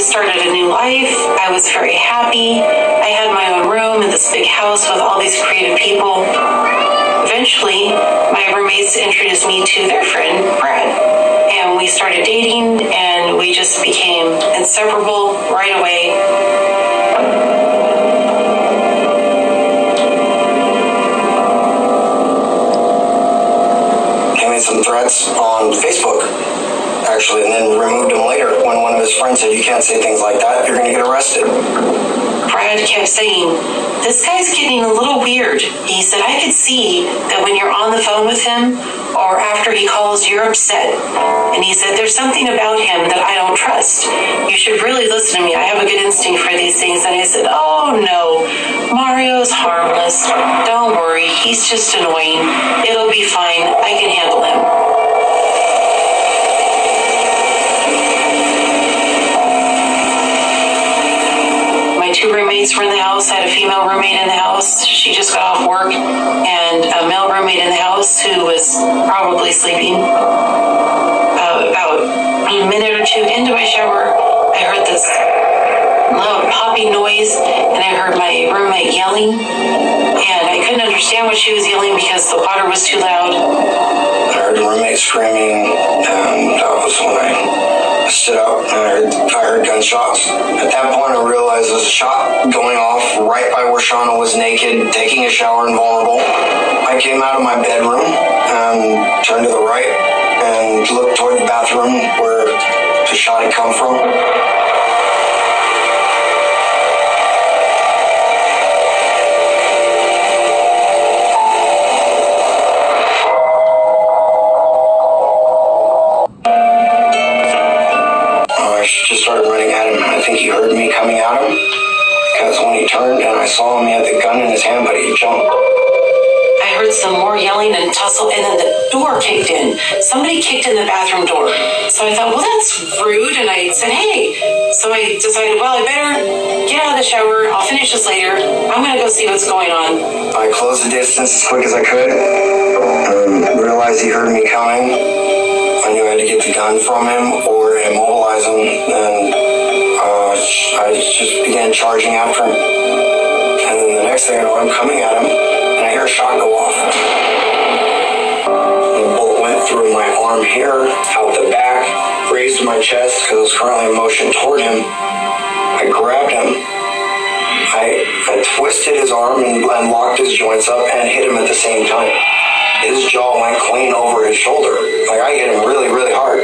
just started a new life. I was very happy. I had my own room in this big house with all these creative people. Eventually, my roommates introduced me to their friend, Brad. And we started dating, and we just became inseparable right away. He made some threats on Facebook, actually, and then removed them later when one of his friends said, "You can't say things like that, you're going to get arrested." Brad kept saying, "This guy's getting a little weird." He said, "I could see that when you're on the phone with him or after he calls, you're upset." And he said, "There's something about him that I don't trust. You should really listen to me. I have a good instinct for these things." And I said, "Oh no, Mario's harmless. Don't worry. He's just annoying. It'll be fine. I can handle him." Two roommates were in the house. I had a female roommate in the house. She just got off work, and a male roommate in the house who was probably sleeping. About a minute or two into my shower, I heard this loud popping noise, and I heard my roommate yelling, and I couldn't understand what she was yelling because the water was too loud. I heard the roommate screaming, and that was when I stood up and I heard gunshots. At that point, I realized there was a shot going off right by where Shauna was naked, taking a shower and vulnerable. I came out of my bedroom and turned to the right and looked toward the bathroom where the shot had come from. I just started running at him. I think he heard me coming at him because when he turned and I saw him, he had the gun in his hand, but he jumped. I heard some more yelling and tussle, and then the door kicked in. Somebody kicked in the bathroom door. So I thought, well, that's rude, and I said, hey. So I decided, well, I better get out of the shower. I'll finish this later. I'm going to go see what's going on. I closed the distance as quick as I could. Realized he heard me coming. I knew I had to get the gun from him or immobilize him, and I just began charging after him. And then the next thing I know, I'm coming at him, and I hear a shot go off. The bullet went through my arm here, out the back, grazed my chest because I was currently in motion toward him. I grabbed him. I twisted his arm and locked his joints up and hit him at the same time. His jaw went clean over his shoulder. Like, I hit him really, really hard.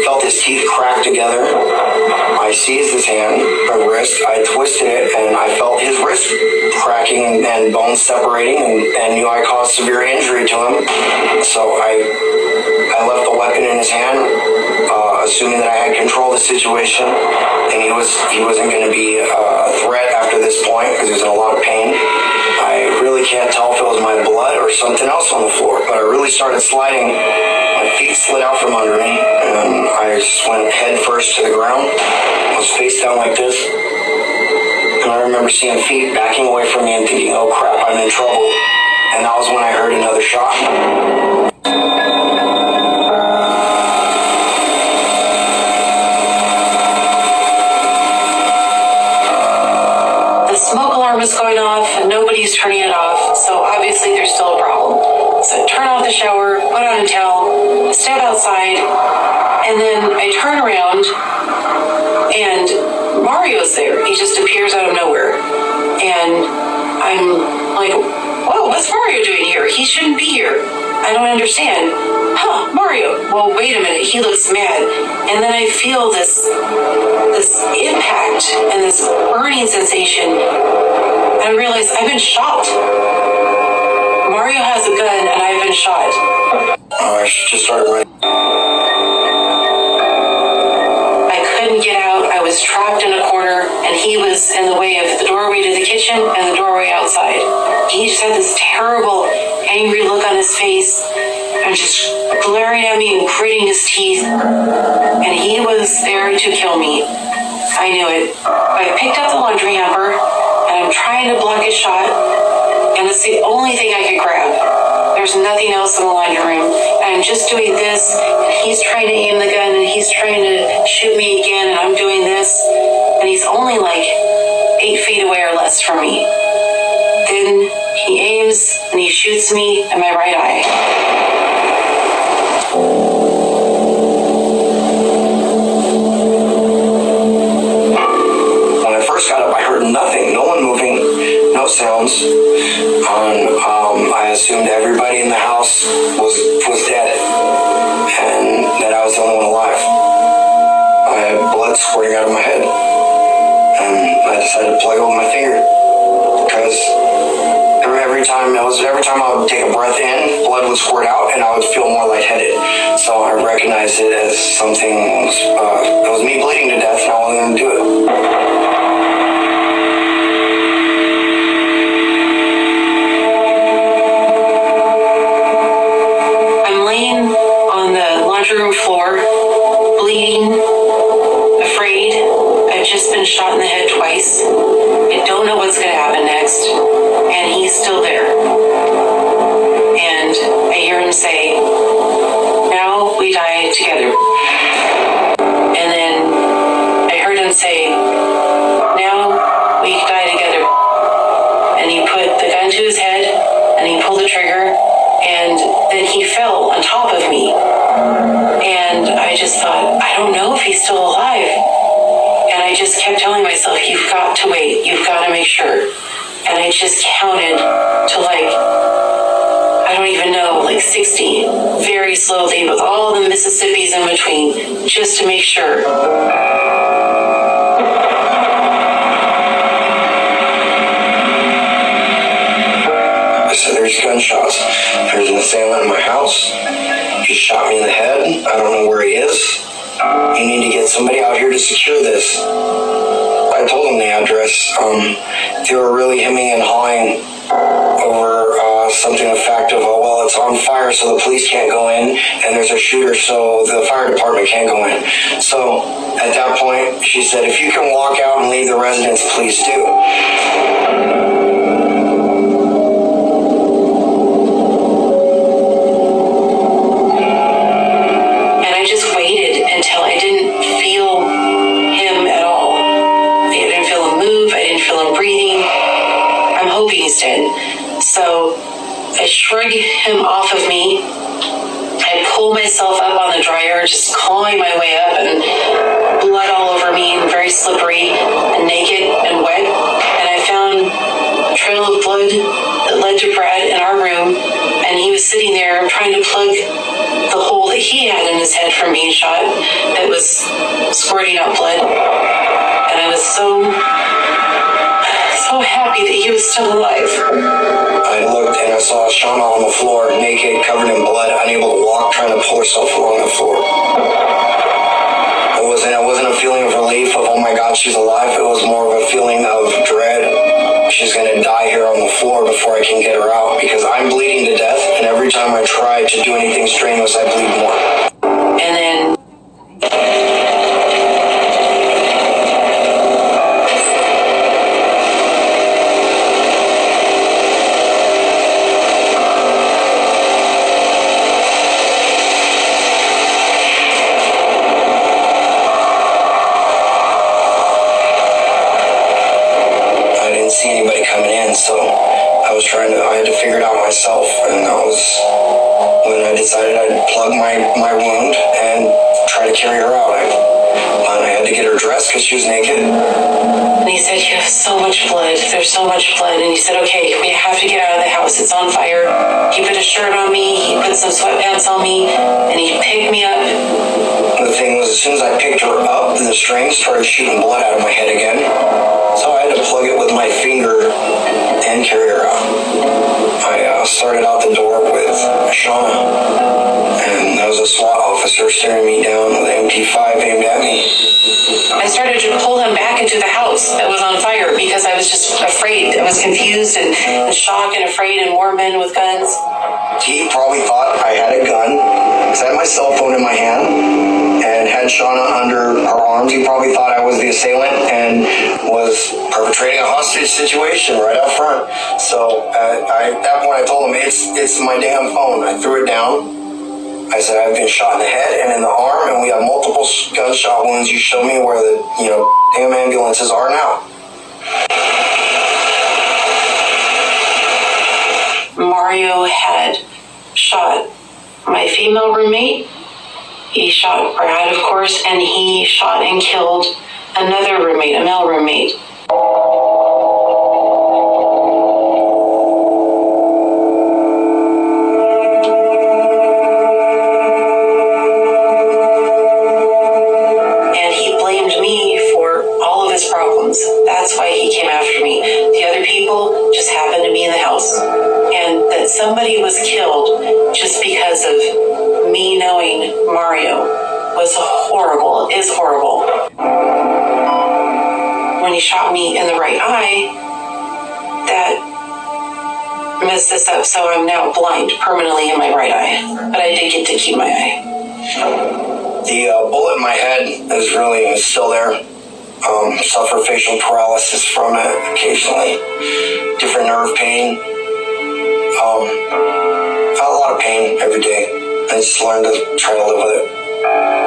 Felt his teeth crack together. I seized his hand, or wrist. I twisted it, and I felt his wrist cracking and bones separating, and knew I caused severe injury to him. So I left the weapon in his hand, assuming that I had control of the situation, and he wasn't going to be a threat after this point because he was in a lot of pain. I really can't tell if it was my blood or something else on the floor, but I really started sliding. My feet slid out from under me, and I just went head first to the ground. I was face down like this, and I remember seeing feet backing away from me and thinking, oh crap, I'm in trouble. And that was when I heard another shot. The smoke alarm is going off and nobody's turning it off, so obviously there's still a problem. So I turn off the shower, put on a towel, step outside, and then I turn around and Mario's there. He just appears out of nowhere. And I'm like, whoa, what's Mario doing here? He shouldn't be here. I don't understand. Huh, Mario. Well, wait a minute. He looks mad. And then I feel this impact and this burning sensation. And I realize I've been shot. Mario has a gun and I've been shot. I just started running. I couldn't get out. I was trapped in a corner, and he was in the way of the doorway to the kitchen and the doorway outside. He just had this terrible, angry look on his face and just glaring at me and gritting his teeth. And he was there to kill me. I knew it. I picked up the laundry hamper, and I'm trying to block his shot, and it's the only thing I could grab. There's nothing else in the laundry room. I'm just doing this, and he's trying to aim the gun, and he's trying to shoot me again, and I'm doing this, and he's only like 8 feet away or less from me. Then he aims, and he shoots me in my right eye. Nothing, no one moving, no sounds. I assumed everybody in the house was dead, and that I was the only one alive. I had blood squirting out of my head, and I decided to plug it with my finger, because every time I would take a breath in, blood would squirt out, and I would feel more lightheaded. So I recognized it as something. It was me bleeding to death, and I wasn't going to do it. Room floor, bleeding, afraid. I've just been shot in the head twice. I don't know what's going to happen next, and he's still there. And I hear him say, "Now we die together." And then I heard him say, "Now we die together." And he put the gun to his head, and he pulled the trigger, and then he fell on top of me. And I just thought, I don't know if he's still alive. And I just kept telling myself, you've got to wait. You've got to make sure. And I just counted to I don't even know, 60, very slowly, with all the Mississippis in between, just to make sure. So there's gunshots. There's an assailant in my house. He shot me in the head. I don't know where he is. You need to get somebody out here to secure this. I told them the address. They were really hemming and hawing over something of fact of, oh, well, it's on fire, so the police can't go in, and there's a shooter, so the fire department can't go in. So at that point, she said, if you can walk out and leave the residence, please do. Until I didn't feel him at all. I didn't feel him move. I didn't feel him breathing. I'm hoping he's dead. So I shrug him off of me. I pull myself up on the dryer, just clawing my way up, and blood all over me, and very slippery and naked and wet. And I found a trail of blood that led to Brad in our room, and he was sitting there trying to plug the hole that he had in his head from being shot that was squirting out blood. And I was so happy that he was still alive. I looked and I saw Shauna on the floor, naked, covered in blood, unable to walk, trying to pull herself along the floor. It wasn't a feeling of relief of, oh my God, she's alive. It was more of a feeling of dread. She's going to die here on the floor before I can get her out, because I'm bleeding to death, and every time I try to do anything strenuous, I bleed more. And then see anybody coming in, so I had to figure it out myself, and that was when I decided I'd plug my wound and try to carry her out. I had to get her dressed because she was naked. And he said, you have so much blood, there's so much blood, and he said, okay, we have to get out of the house, it's on fire. He put a shirt on me, he put some sweatpants on me, and he picked me up. The thing was, as soon as I picked her up, the strings started shooting blood out of my head again. So I had to plug it with my finger and carry her out. I started out the door with Shauna, and there was a SWAT officer staring me down with an MT5 aimed at me. I started to pull him back into the house that was on fire because I was just afraid. I was confused and in shock and afraid, and more men with guns. He probably thought I had a gun, because I had my cell phone in my hand and had Shauna under her arms. He probably thought I was the assailant and was perpetrating a hostage situation right up front. So at that point I told him, it's my damn phone. I threw it down I said, I've been shot in the head and in the arm, and we have multiple gunshot wounds. You show me where the, damn ambulances are now. Mario had shot my female roommate. He shot Brad, of course, and he shot and killed another roommate, a male roommate. And he blamed me for all of his problems. That's why he came after me. The other people just happened to be in the house. And that somebody was killed just because of me knowing Mario was horrible, is horrible. When he shot me in the right eye, that messed this up, so I'm now blind permanently in my right eye. But I did get to keep my eye. The bullet in my head is still there. Suffer facial paralysis from it occasionally. Different nerve pain. A lot of pain every day. I just learned to try to live with it.